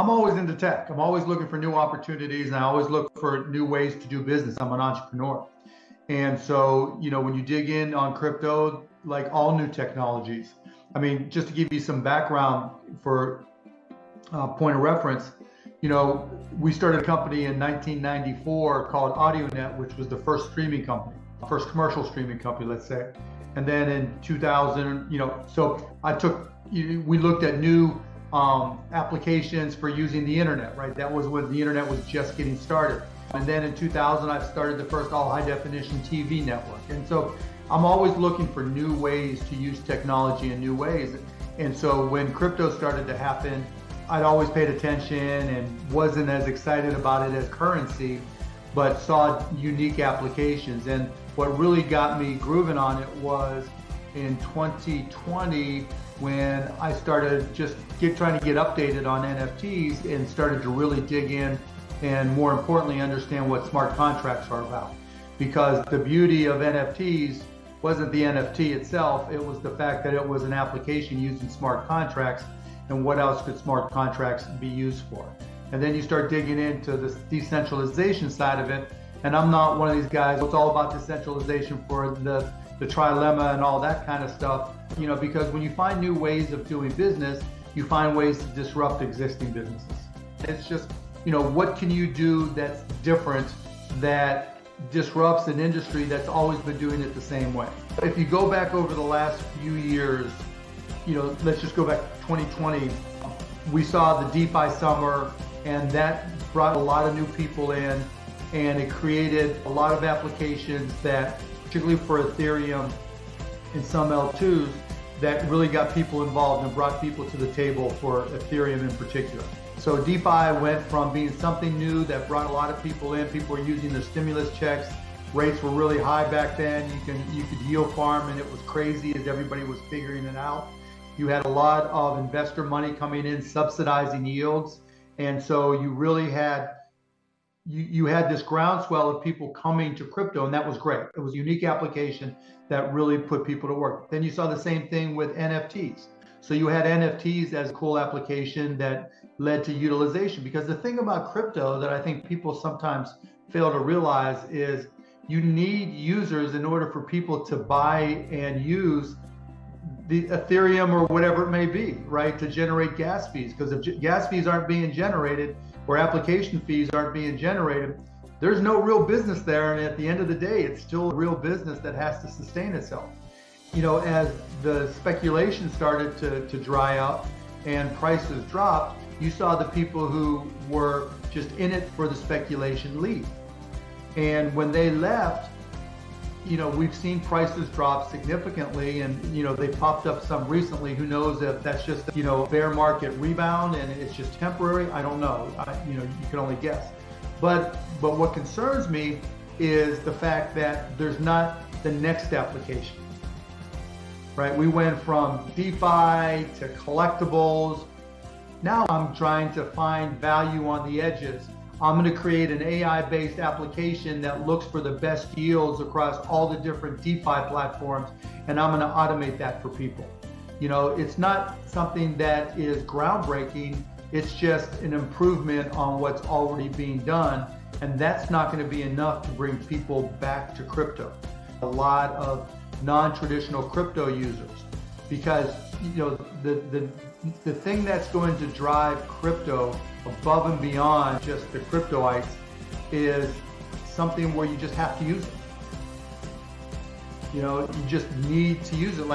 I'm always into tech. I'm always looking for new opportunities, and I always look for new ways to do business. I'm an entrepreneur. And so, when you dig in on crypto, like all new technologies, I mean, just to give you some background for point of reference, we started a company in 1994 called AudioNet, which was the first streaming company, first commercial streaming company, let's say. And then in 2000, we looked at new applications for using the internet, right? That was when the internet was just getting started. And then in 2000, I started the first all high definition TV network. And so I'm always looking for new ways to use technology in new ways. And so when crypto started to happen, I'd always paid attention and wasn't as excited about it as currency, but saw unique applications. And what really got me grooving on it was in 2020, when I started just trying to get updated on NFTs and started to really dig in and, more importantly, understand what smart contracts are about. Because the beauty of NFTs wasn't the NFT itself, it was the fact that it was an application using smart contracts, and what else could smart contracts be used for? And then you start digging into the decentralization side of it, and I'm not one of these guys who's all about decentralization for the trilemma and all that kind of stuff, because when you find new ways of doing business, you find ways to disrupt existing businesses. It's just, what can you do that's different, that disrupts an industry that's always been doing it the same way? If you go back over the last few years, let's just go back to 2020, we saw the DeFi summer, and that brought a lot of new people in, and it created a lot of applications that, particularly for Ethereum and some L2s, that really got people involved and brought people to the table for Ethereum in particular. So DeFi went from being something new that brought a lot of people in. People were using their stimulus checks. Rates were really high back then. You could yield farm, and it was crazy as everybody was figuring it out. You had a lot of investor money coming in subsidizing yields, and so you really had you had this groundswell of people coming to crypto, and that was great. It was a unique application that really put people to work. Then you saw the same thing with NFTs. So you had NFTs as a cool application that led to utilization, because the thing about crypto that I think people sometimes fail to realize is you need users in order for people to buy and use the Ethereum or whatever it may be, right, to generate gas fees. Because if gas fees aren't being generated, or application fees aren't being generated, there's no real business there. And at the end of the day, it's still a real business that has to sustain itself. As the speculation started to dry up and prices dropped, you saw the people who were just in it for the speculation leave. And when they left, we've seen prices drop significantly, and they popped up some recently. Who knows if that's just bear market rebound and it's just temporary? I don't know. You can only guess. But what concerns me is the fact that there's not the next application. Right? We went from DeFi to collectibles. Now I'm trying to find value on the edges. I'm going to create an AI-based application that looks for the best yields across all the different DeFi platforms, and I'm going to automate that for people. It's not something that is groundbreaking. It's just an improvement on what's already being done, and that's not going to be enough to bring people back to crypto. A lot of non-traditional crypto users, because the thing that's going to drive crypto above and beyond just the cryptoites is something where you just have to use it. You just need to use it.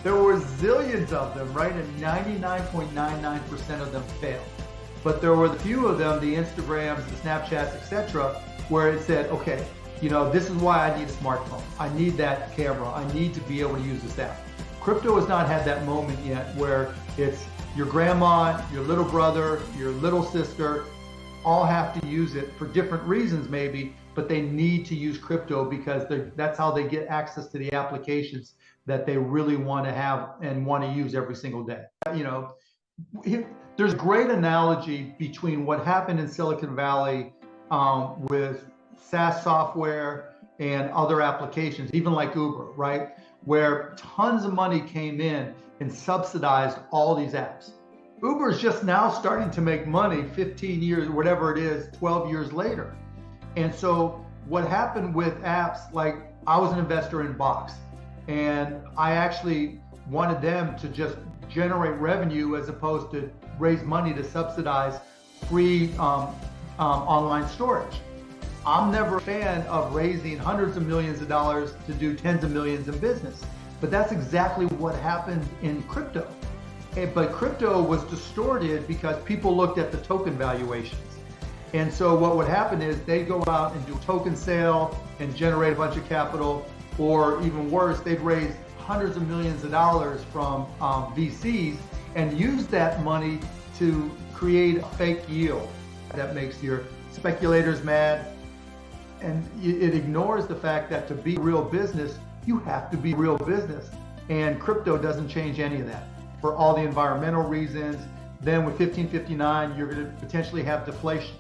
There were zillions of them, right? And 99.99% of them failed. But there were a few of them, the Instagrams, the Snapchats, etc., where it said, okay, this is why I need a smartphone. I need that camera. I need to be able to use this app. Crypto has not had that moment yet where it's your grandma, your little brother, your little sister, all have to use it for different reasons maybe, but they need to use crypto because that's how they get access to the applications that they really want to have and want to use every single day. There's a great analogy between what happened in Silicon Valley with SaaS software and other applications, even like Uber, right? Where tons of money came in and subsidized all these apps. Uber's just now starting to make money 15 years, whatever it is, 12 years later. And so what happened with apps, like I was an investor in Box, and I actually wanted them to just generate revenue as opposed to raise money to subsidize free online storage. I'm never a fan of raising hundreds of millions of dollars to do tens of millions in business, but that's exactly what happened in crypto. But crypto was distorted because people looked at the token valuations. And so what would happen is they go out and do a token sale and generate a bunch of capital, or even worse, they'd raise hundreds of millions of dollars from VCs and use that money to create a fake yield that makes your speculators mad. And it ignores the fact that to be real business, you have to be real business. And crypto doesn't change any of that for all the environmental reasons. Then with 1559, you're going to potentially have deflation,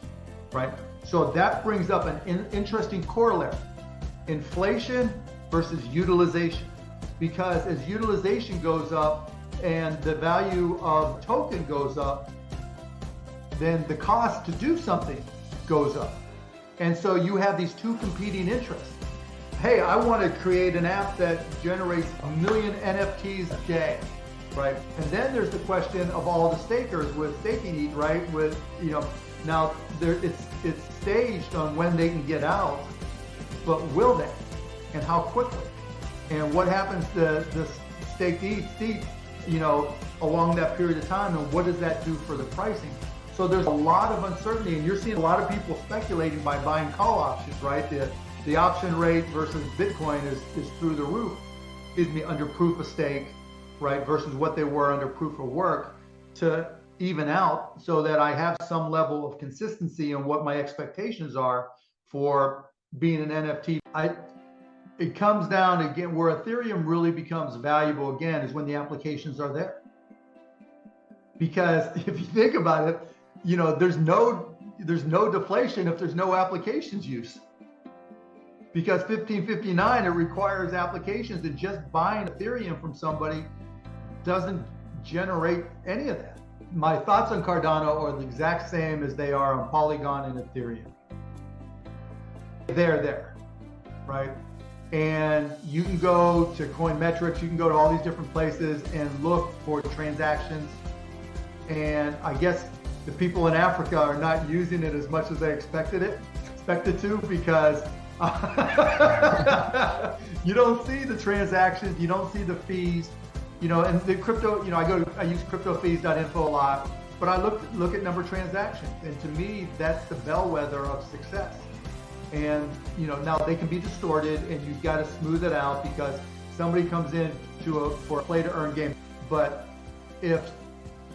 right? So that brings up an interesting corollary. Inflation versus utilization. Because as utilization goes up and the value of token goes up, then the cost to do something goes up. And so you have these two competing interests. Hey, I want to create an app that generates 1 million NFTs a day, right? And then there's the question of all the stakers with staking, right? With, now it's staged on when they can get out, but will they? And how quickly? And what happens to the staked ETH, along that period of time, and what does that do for the pricing? So there's a lot of uncertainty, and you're seeing a lot of people speculating by buying call options, right? The option rate versus Bitcoin is through the roof, under proof of stake, right? Versus what they were under proof of work, to even out so that I have some level of consistency in what my expectations are for being an NFT. It comes down again, where Ethereum really becomes valuable again is when the applications are there. Because if you think about it, there's no deflation if there's no applications use. Because 1559, it requires applications, and just buying Ethereum from somebody doesn't generate any of that. My thoughts on Cardano are the exact same as they are on Polygon and Ethereum. They're there, right? And you can go to Coinmetrics, you can go to all these different places and look for transactions. And I guess the people in Africa are not using it as much as they expected to, because you don't see the transactions, you don't see the fees, and the crypto, I use cryptofees.info a lot, but I look at number of transactions, and to me, that's the bellwether of success. And now they can be distorted, and you've got to smooth it out because somebody comes in for a play to earn game. But if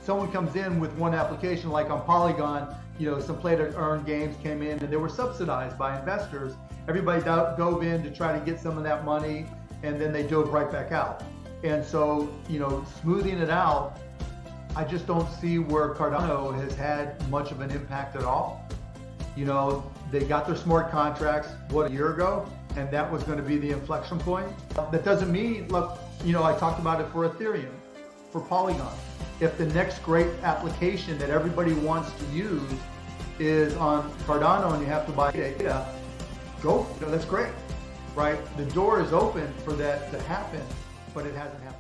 someone comes in with one application, like on Polygon, some play to earn games came in and they were subsidized by investors. Everybody dove in to try to get some of that money, and then they dove right back out. And so, smoothing it out, I just don't see where Cardano has had much of an impact at all. They got their smart contracts, a year ago, and that was going to be the inflection point. That doesn't mean, look, I talked about it for Ethereum, for Polygon. If the next great application that everybody wants to use is on Cardano and you have to buy data, go, that's great, right? The door is open for that to happen, but it hasn't happened.